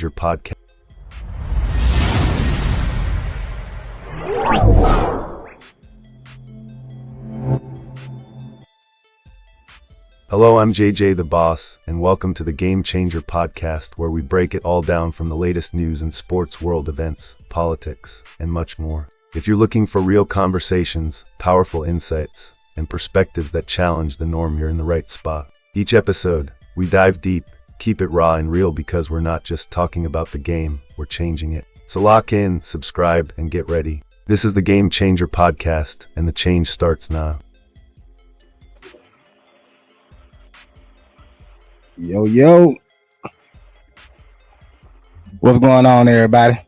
Changer podcast. Hello, I'm JJ the Boss, and welcome to the Game Changer podcast, where we break it all down from the latest news and sports world events, politics, and much more. If you're looking for real conversations, powerful insights, and perspectives that challenge the norm, you're in the right spot. Each episode, we dive deep, keep it raw and real, because we're not just talking about the game, we're changing it. So lock in, subscribe, and get ready. This is the Game Changer podcast, and the change starts now. Yo. What's going on, everybody?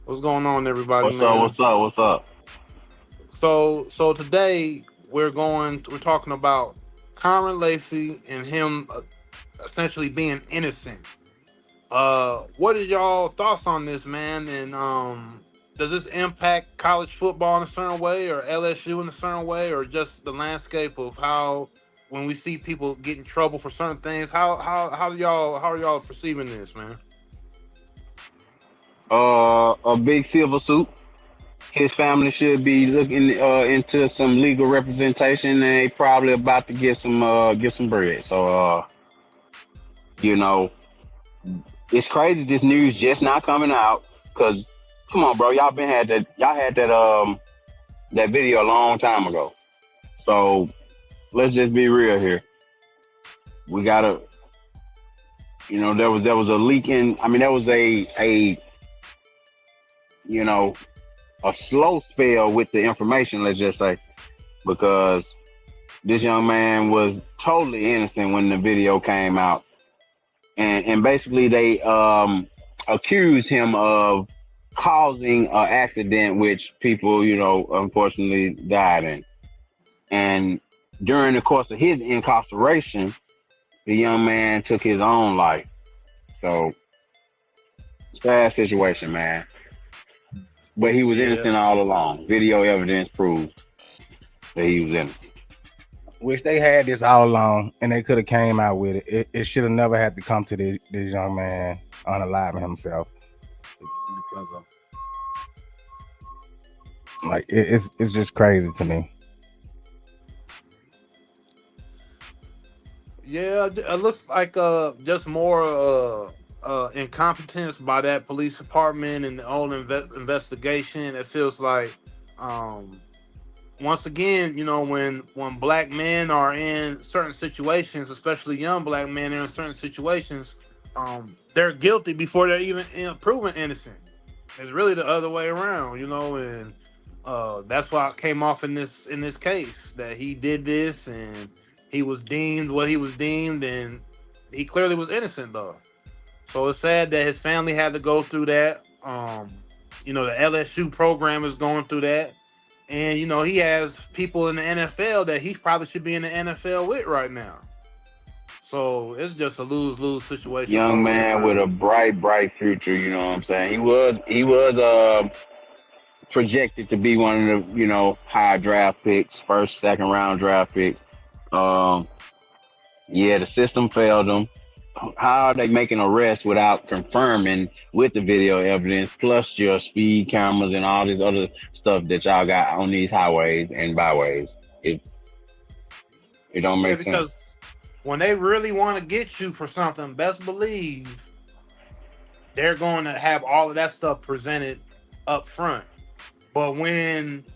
What's going on, everybody? What's up? So today we're talking about Cameron Lacey and him essentially being innocent. What are y'all thoughts on this, man? And does this impact college football in a certain way, or LSU in a certain way, or just the landscape of how, when we see people get in trouble for certain things, how are y'all perceiving this, man? A big silver suit. His family should be looking into some legal representation, and they probably about to get some bread. So it's crazy this news just not coming out, because come on, bro, y'all had that video a long time ago. So let's just be real here. We gotta, there was a leak in. I mean, there was a slow spell with the information, let's just say, because this young man was totally innocent when the video came out, and basically they accused him of causing an accident which people unfortunately died in. And during the course of his incarceration, the young man took his own life. So, sad situation, man. But he was innocent all along. Video evidence proved that he was innocent. Wish they had this all along, and they could have came out with it. It should have never had to come to this young man unaliving himself, because of it's just crazy to me. Yeah, it looks like just more incompetence by that police department and the old investigation. It feels like once again, when black men are in certain situations, especially young black men are in certain situations, they're guilty before they're even proven innocent. It's really the other way around, and that's why it came off in this case, that he did this and he was deemed what he was deemed, and he clearly was innocent, though. So it's sad that his family had to go through that. The LSU program is going through that. And, he has people in the NFL that he probably should be in the NFL with right now. So it's just a lose-lose situation. Young man with a bright future, you know what I'm saying? He was projected to be one of the, high draft picks, first, second round draft picks. The system failed him. How are they making arrests without confirming with the video evidence, plus your speed cameras and all this other stuff that y'all got on these highways and byways? It don't make sense. Because when they really want to get you for something, best believe they're going to have all of that stuff presented up front. But when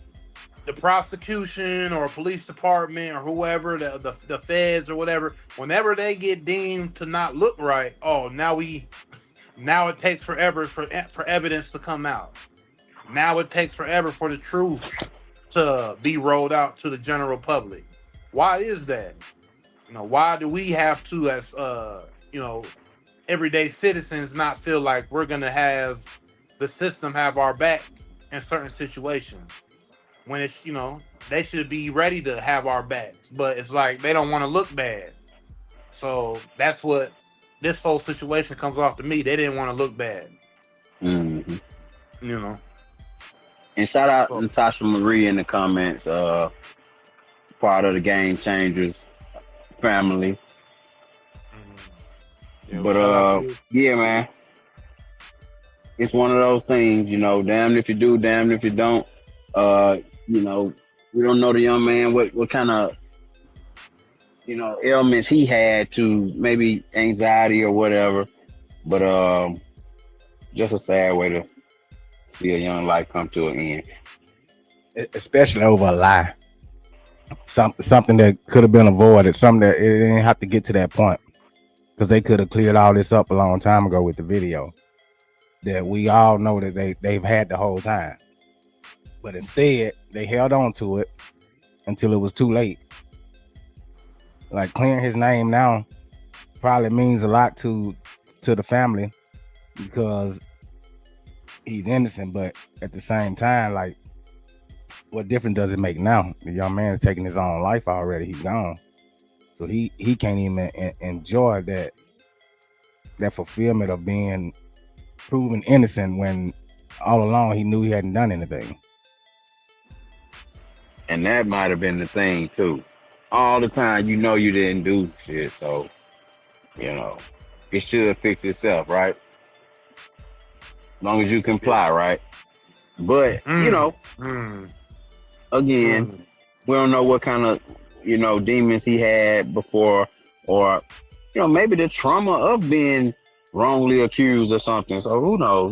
the prosecution or police department or whoever, the feds or whatever, whenever they get deemed to not look right, now it takes forever for evidence to come out. Now it takes forever for the truth to be rolled out to the general public. Why is that? Why do we have to, as everyday citizens, not feel like we're gonna have the system have our back in certain situations? When it's, they should be ready to have our backs, but it's like they don't want to look bad. So that's what this whole situation comes off to me. They didn't want to look bad. Mm-hmm. And shout out Natasha Marie in the comments, part of the Game Changers family. Yeah, well, But shout out to you. yeah, man, it's one of those things, you know. Damned if you do, damned if you don't. Uh, you know, we don't know the young man what kind of ailments he had, to maybe anxiety or whatever. But just a sad way to see a young life come to an end. Especially over a lie. Something that could have been avoided. Something that it didn't have to get to that point, because they could have cleared all this up a long time ago with the video that we all know that they've had the whole time. But instead, they held on to it until it was too late. Like, clearing his name now probably means a lot to the family, because he's innocent. But at the same time, like, what difference does it make now? The young man is taking his own life already. He's gone, so he can't even enjoy that fulfillment of being proven innocent, when all along he knew he hadn't done anything. And that might have been the thing too. All the time, you didn't do shit, so it should fix itself, right? As long as you comply, right? But Mm, mm, again, mm. we don't know what kind of demons he had before, or maybe the trauma of being wrongly accused or something. So who knows?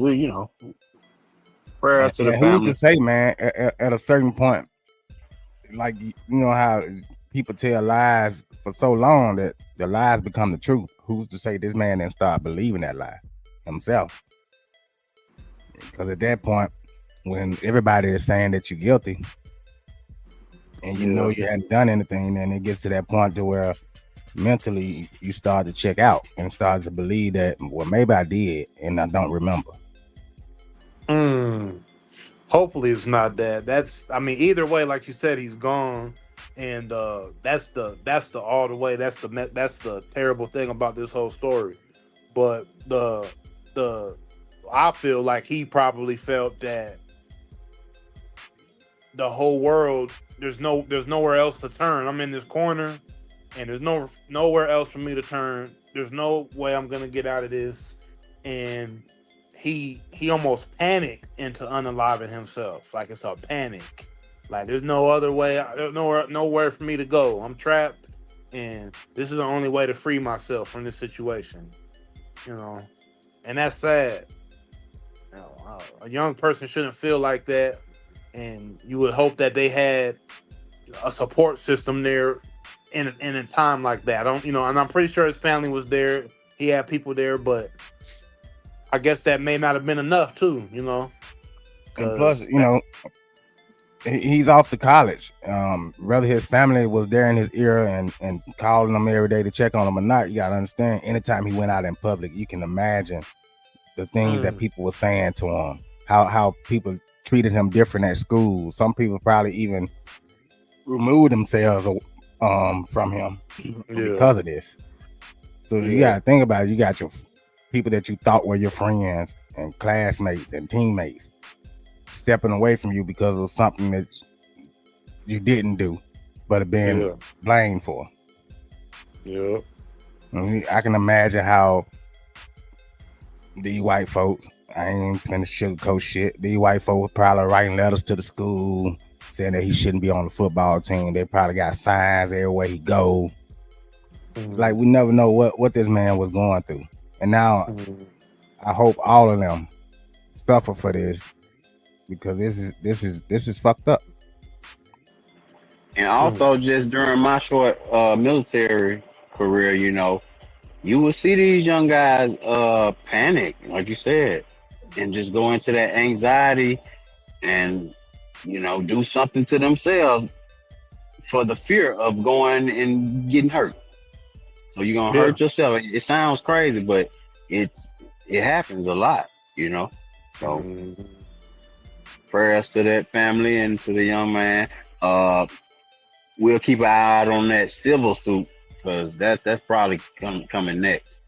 Prayers to the And who's to family. say, man, at a certain point, like, you know how people tell lies for so long that the lies become the truth. Who's to say this man didn't start believing that lie himself? Because at that point, when everybody is saying that you're guilty and you know you hadn't done anything, then it gets to that point to where mentally you start to check out and start to believe that, well, maybe I did and I don't remember. Mm. Hopefully it's not that. I mean, either way, like you said, he's gone, and that's the all the way. That's the terrible thing about this whole story. But the I feel like he probably felt that the whole world, there's nowhere else to turn. I'm in this corner, and there's nowhere else for me to turn. There's no way I'm gonna get out of this, and he almost panicked into unaliving himself. Like, it's a panic. Like, there's no other way. There's nowhere for me to go. I'm trapped, and this is the only way to free myself from this situation. You know, and that's sad. A young person shouldn't feel like that, and you would hope that they had a support system there in a time like that. I don't, and I'm pretty sure his family was there. He had people there, but I guess that may not have been enough too, And plus, because he's off to college. Whether his family was there in his ear and calling him every day to check on him or not, you gotta understand, anytime he went out in public, you can imagine the things that people were saying to him, how people treated him different at school. Some people probably even removed themselves from him because of this. So you gotta think about it. You got your people that you thought were your friends and classmates and teammates stepping away from you because of something that you didn't do, but have been blamed for. Yeah. I can imagine how these white folks, I ain't finna sugarcoat shit, these white folks probably writing letters to the school saying that he shouldn't be on the football team. They probably got signs everywhere he go. Like, we never know what this man was going through. And now I hope all of them suffer for this, because this is fucked up. And also, just during my short military career, you will see these young guys panic, like you said, and just go into that anxiety and do something to themselves for the fear of going and getting hurt. So you're gonna hurt yourself. It sounds crazy, but it happens a lot, So prayers to that family and to the young man. We'll keep an eye out on that civil suit, because that's probably coming next.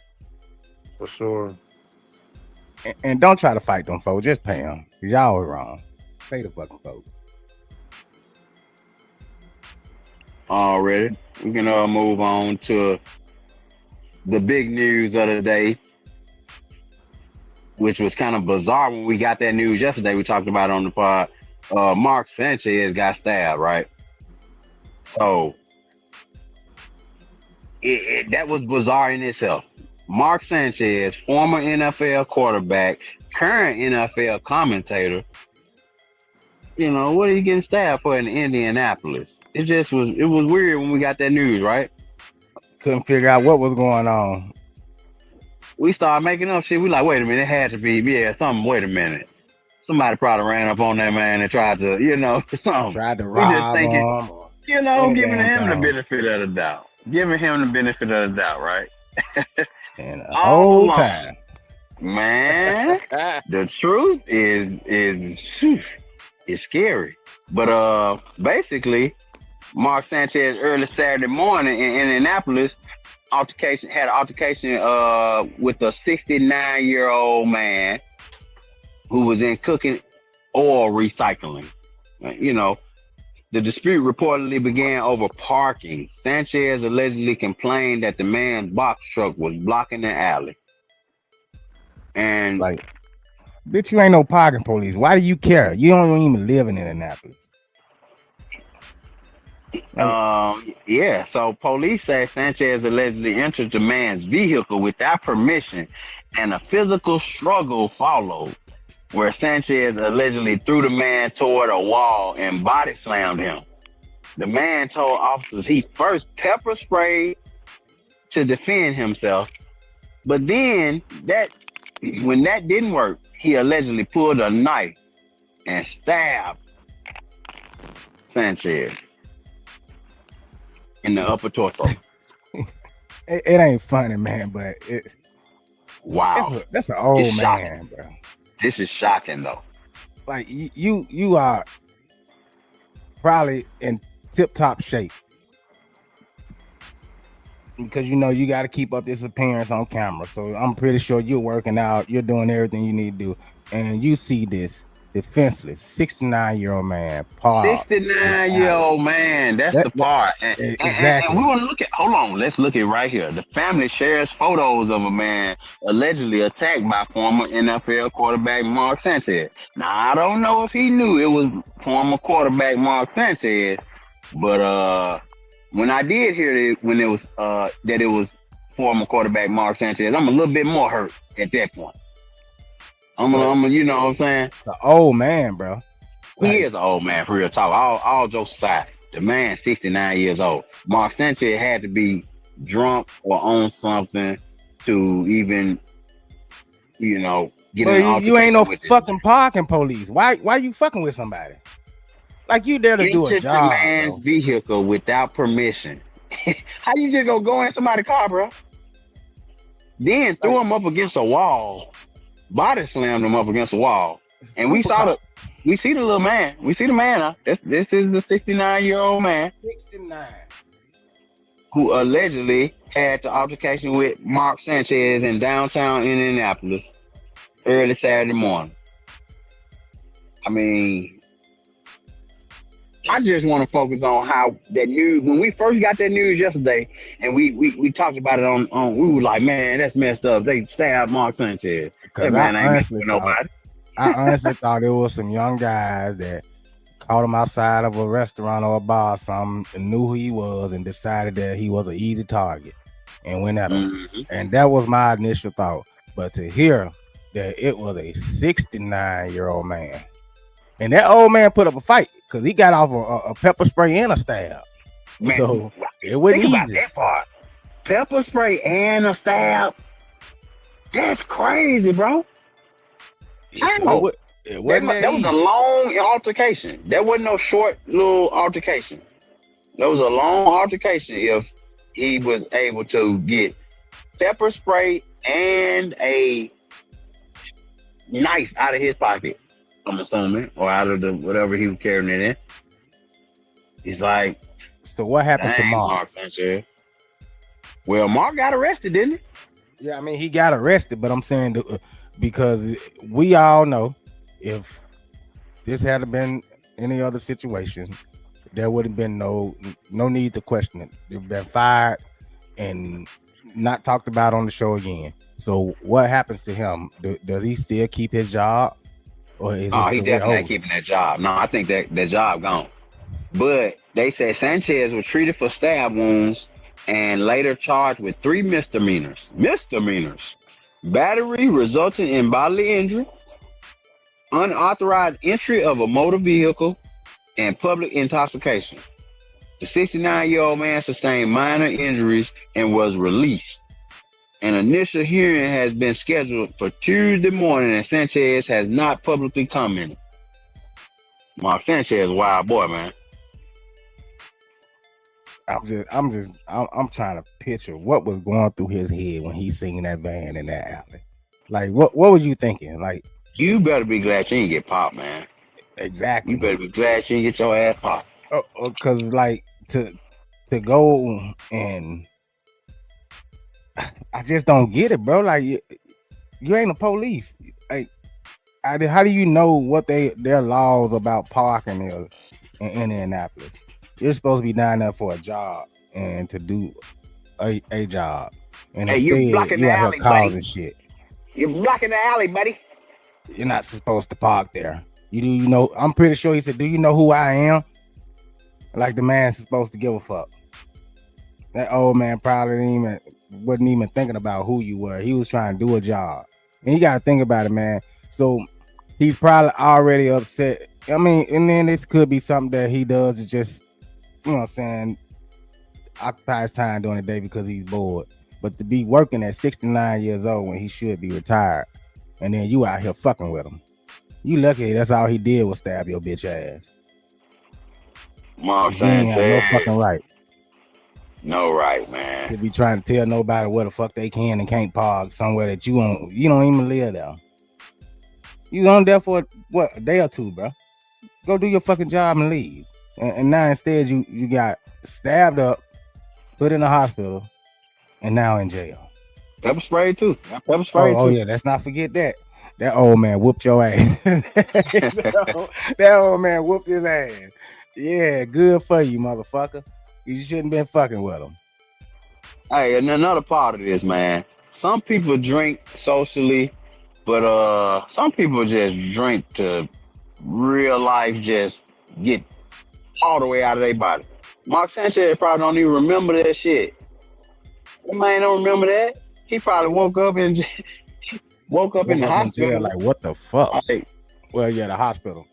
For sure. And don't try to fight them folks. Just pay them. Y'all are wrong. Pay the fucking folks. Already, we can move on to the big news of the day, which was kind of bizarre when we got that news yesterday. We talked about it on the pod. Mark Sanchez got stabbed, right? So that was bizarre in itself. Mark Sanchez, former NFL quarterback, current NFL commentator. You know, what are you getting stabbed for in Indianapolis? It was weird when we got that news, right? Couldn't figure out what was going on. We started making up shit. We like, wait a minute, it had to be, wait a minute. Somebody probably ran up on that man and tried to, something. Tried to We just rob thinking, him. giving him the benefit of the doubt. Giving him the benefit of the doubt, right? And the whole time. Man, the truth is scary. But basically, Mark Sanchez early Saturday morning in Indianapolis had an altercation with a 69-year-old man who was in cooking oil recycling. The dispute reportedly began over parking. Sanchez allegedly complained that the man's box truck was blocking the alley. And like, bitch, you ain't no parking police. Why do you care? You don't even live in Indianapolis. So police say Sanchez allegedly entered the man's vehicle without permission, and a physical struggle followed, where Sanchez allegedly threw the man toward a wall and body slammed him. The man told officers he first pepper sprayed to defend himself, but then when that didn't work, he allegedly pulled a knife and stabbed Sanchez in the upper torso. It ain't funny, man, but wow, that's an old man, bro. This is shocking, though. Like, you are probably in tip-top shape because you got to keep up this appearance on camera. So I'm pretty sure you're working out, you're doing everything you need to do, and you see this defenseless 69-year-old man. 69-year-old man. That's the part. Exactly. And we want to look at. Hold on. Let's look at right here. The family shares photos of a man allegedly attacked by former NFL quarterback Mark Sanchez. Now I don't know if he knew it was former quarterback Mark Sanchez, but when I did hear it, when it was that it was former quarterback Mark Sanchez, I'm a little bit more hurt at that point. I'm you know what I'm saying? The old man, bro. He is an old man, for real talk. All jokes aside, the man 69 years old. Mark Sanchez had to be drunk or on something to even, get in an altercation. You ain't no fucking parking police. Why you fucking with somebody? Like, you there to do a job. The man's vehicle without permission. How you just go in somebody's car, bro? Then threw him up against a wall. Body slammed him up against the wall, and we see the little man. We see the man. This is the 69-year-old man. 69. Who allegedly had the altercation with Mark Sanchez in downtown Indianapolis early Saturday morning. I mean, I just want to focus on how that news. When we first got that news yesterday, and we talked about it on we were like, man, that's messed up. They stabbed Mark Sanchez. Because I honestly thought it was some young guys that caught him outside of a restaurant or a bar or something and knew who he was and decided that he was an easy target and went at him. Mm-hmm. And that was my initial thought. But to hear that it was a 69-year-old man, and that old man put up a fight because he got off a pepper spray and a stab. Man, so it wasn't easy. About that part. Pepper spray and a stab. That's crazy, bro. That was a long altercation. That wasn't no short little altercation. That was a long altercation if he was able to get pepper spray and a knife out of his pocket, I'm assuming, or out of the whatever he was carrying it in. He's like, so what happens to Mark Sanchez? Well, Mark got arrested, didn't he? Yeah, I mean, he got arrested, but I'm saying because we all know if this had been any other situation, there would have been no need to question it. They've been fired, and not talked about on the show again. So what happens to him? Does he still keep his job, or is his He career definitely over? ain't keeping that job. No, I think that job gone. But they said Sanchez was treated for stab wounds and later charged with 3 misdemeanors. Battery resulting in bodily injury, unauthorized entry of a motor vehicle, and public intoxication. The 69-year-old man sustained minor injuries and was released. An initial hearing has been scheduled for Tuesday morning, and Sanchez has not publicly commented. Mark Sanchez, wild boy, man. I'm trying to picture what was going through his head when he seen that van in that alley. Like, what was you thinking? Like, You better be glad you didn't get popped, man. exactly. You better be glad you didn't get your ass popped. Because like to go and I just don't get it, bro. Like, you ain't a police. Like, how do you know what their laws about parking is in Indianapolis? You're supposed to be down there for a job and to do a job, and Hey, you're instead blocking you the out here alley, causing buddy. shit. You're blocking the alley, buddy. You're not supposed to park there. You know? I'm pretty sure he said, "Do you know who I am?" Like the man's supposed to give a fuck. That old man probably wasn't even thinking about who you were. He was trying to do a job, and you got to think about it, man. So he's probably already upset. I mean, and then this could be something that he does to just, you know what I'm saying, occupy his time during the day because he's bored. But to be working at 69 years old when he should be retired, and then you out here fucking with him. You lucky that's all he did was stab your bitch ass. Mark He ain't got no Sanchez. fucking right No right, man. to be trying to tell nobody where the fuck they can and can't park somewhere that you don't even live there. You on there for what, a day or two, bro? Go do your fucking job and leave. And now instead you got stabbed up, put in the hospital, and now in jail. Pepper spray too. Pepper spray too. Oh yeah, let's not forget that. That old man whooped your ass. that old man whooped his ass. Yeah, good for you, motherfucker. You shouldn't been fucking with him. Hey, and another part of this, man. Some people drink socially, but some people just drink to real life just get all the way out of their body. Mark Sanchez probably don't even remember that shit. That man don't remember that. He probably woke up in the hospital. Jail, like, what the fuck? Like, Well, yeah, the hospital.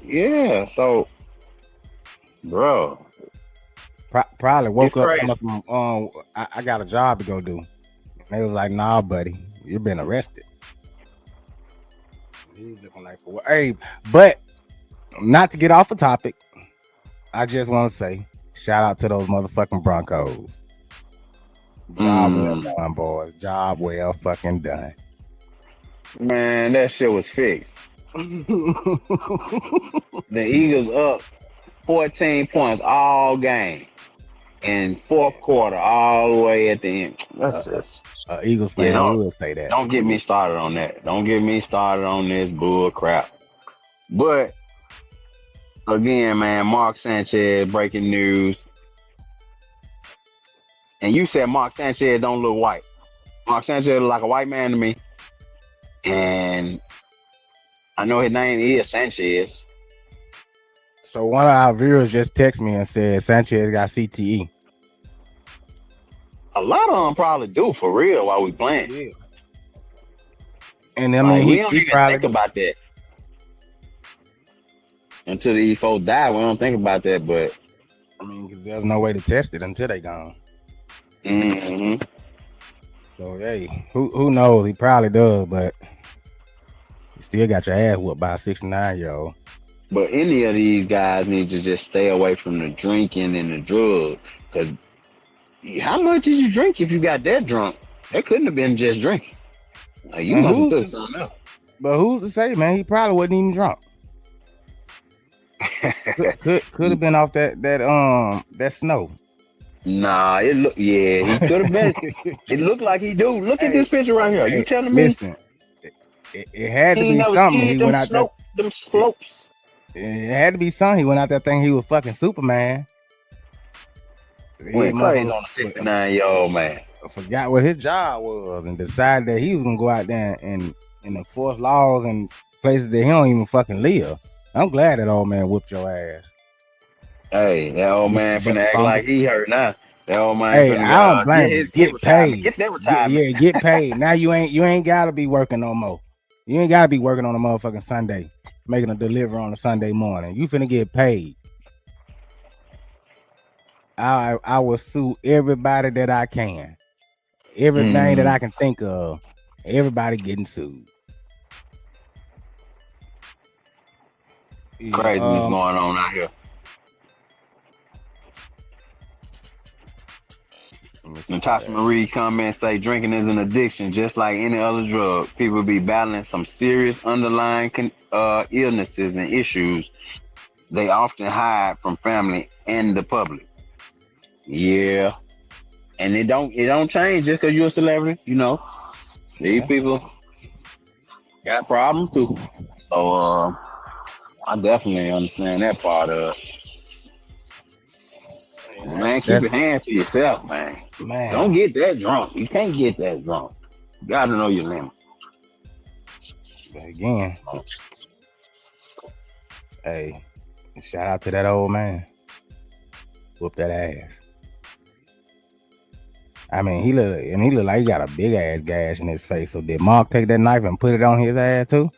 yeah, so, bro. Probably woke up. Crazy. I got a job to go do. And they was like, nah, buddy, you've been arrested. He's looking like for what? Hey, but not to get off the topic, I just want to say shout out to those motherfucking Broncos. Job well done, boys. Job well fucking done. Man, that shit was fixed. The Eagles up 14 points all game. In fourth quarter, all the way at the end. That's just Eagles fan. Yeah, will say that. Don't get me started on that. Don't get me started on this bull crap. But again, man, Mark Sanchez, breaking news. And you said Mark Sanchez don't look white. Mark Sanchez look like a white man to me. And I know his name is Sanchez. So one of our viewers just texted me and said Sanchez got CTE. A lot of them probably do, for real, while we playing. Yeah. And I mean, we don't he even probably think about that until these folks die. We don't think about that, but I mean, because there's no way to test it until they gone. Mm-hmm. So hey, who knows? He probably does, but you still got your ass whooped by a 69-year-old. But any of these guys need to just stay away from the drinking and the drugs. Because how much did you drink if you got that drunk? That couldn't have been just drinking. Like, you must have took something else. But who's to say, man? He probably wasn't even drunk. could have been off that snow. Nah, he could have been. It looked like he do. Look at this picture right here. You telling me? Listen, it had to be something. He went out there. Them slopes. It had to be something. He went out there thinking he was fucking Superman. Went crazy on a 69-year-old man. Forgot what his job was and decided that he was gonna go out there and enforce laws in places that he don't even fucking live. I'm glad that old man whooped your ass. Hey, that old man finna act like he hurt now. That old man Hey, finna I don't blame you. Get paid. Get that retirement. Get paid. Now you ain't gotta be working no more. You ain't gotta be working on a motherfucking Sunday, making a delivery on a Sunday morning. You finna get paid. I will sue everybody that I can. Everything that I can think of. Everybody getting sued. Craziness going on out here. Natasha Marie comments say drinking is an addiction just like any other drug. People be battling some serious underlying illnesses and issues they often hide from family and the public. Yeah. And it don't change just because you're a celebrity, you know. These people got problems too. So I definitely understand that part of it. Man, keep your hands to yourself, man. Don't get that drunk. You can't get that drunk. You gotta know your limit. Again. Hey, shout out to that old man. Whoop that ass. I mean, he look like he got a big ass gash in his face. So did Mark take that knife and put it on his ass too?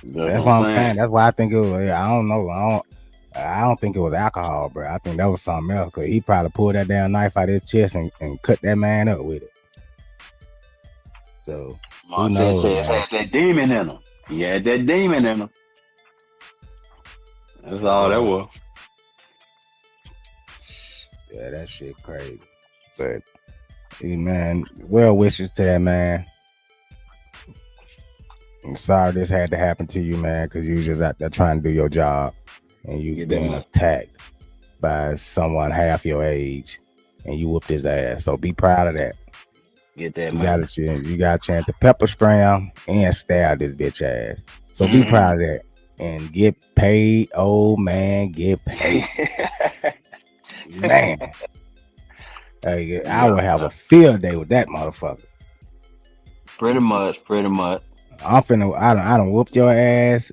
That's what I'm saying. That's why I think it was. I don't know. I don't think it was alcohol, bro. I think that was something else. Cause he probably pulled that damn knife out of his chest and cut that man up with it. So who knows? Sanchez had that demon in him. He had that demon in him. That's all that was. Yeah, that shit crazy. But hey, man, well wishes to that man. I'm sorry this had to happen to you, man, because you was just out there trying to do your job and you being attacked by someone half your age and you whooped his ass. So be proud of that. Get that, man. You got a chance to pepper spray him and stab this bitch ass. So be proud of that. And get paid, old man, get paid. Man. Hey, I would have a field day with that motherfucker. Pretty much. I done whooped your ass,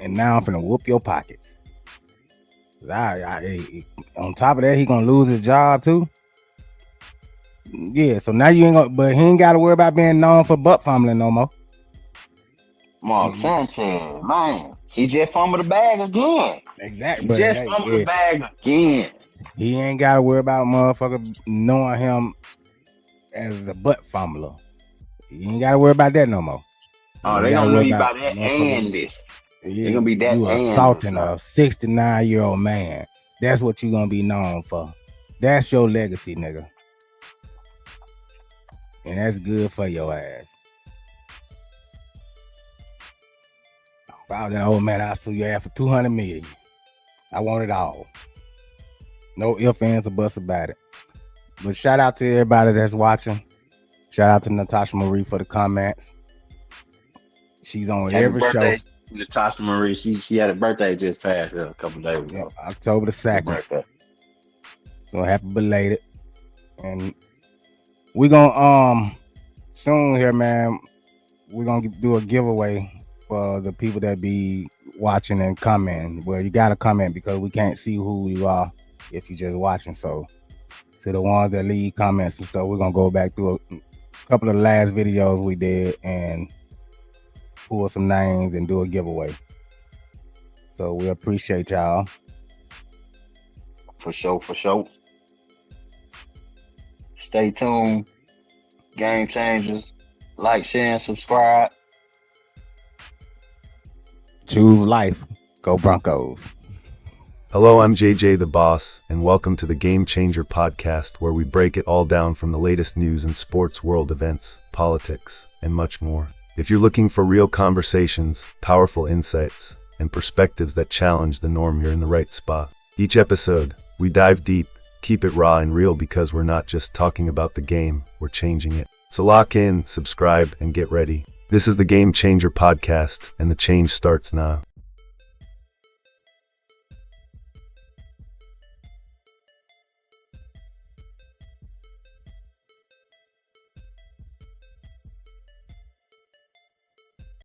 and now I'm finna whoop your pockets. On top of that, he gonna lose his job too. Yeah, so now you ain't gonna, but he ain't gotta worry about being known for butt fumbling no more. Mark Sanchez, man, he just fumbled the bag again. Exactly. He just fumbled the bag again. He ain't gotta worry about motherfucker knowing him as a butt fumbler. You ain't gotta worry about that no more. Oh, they gonna know you about that and this. Yeah, they gonna be that. You assaulting a 69-year-old man. That's what you gonna be known for. That's your legacy, nigga. And that's good for your ass. If I was that old man, I'd sue your ass for $200 million. I want it all. No ifs, ands, or buts about it. But shout out to everybody that's watching. Shout out to Natasha Marie for the comments. She's on every show. Natasha Marie, she had a birthday just passed a couple days ago. Yeah, October the 2nd. So happy belated. And we're gonna soon here, man. We're gonna do a giveaway for the people that be watching and commenting. Well, you gotta comment because we can't see who you are if you're just watching. So to the ones that leave comments and stuff, we're gonna go back through a couple of the last videos we did and pull some names and do a giveaway. So we appreciate y'all. For sure. Stay tuned. Game Changers. Like, share, and subscribe. Choose life. Go Broncos. Hello, I'm JJ the Boss, and welcome to the Game Changer podcast, where we break it all down from the latest news and sports world events, politics, and much more. If you're looking for real conversations, powerful insights, and perspectives that challenge the norm, you're in the right spot. Each episode, we dive deep, keep it raw and real, because we're not just talking about the game, we're changing it. So lock in, subscribe, and get ready. This is the Game Changer podcast, and the change starts now.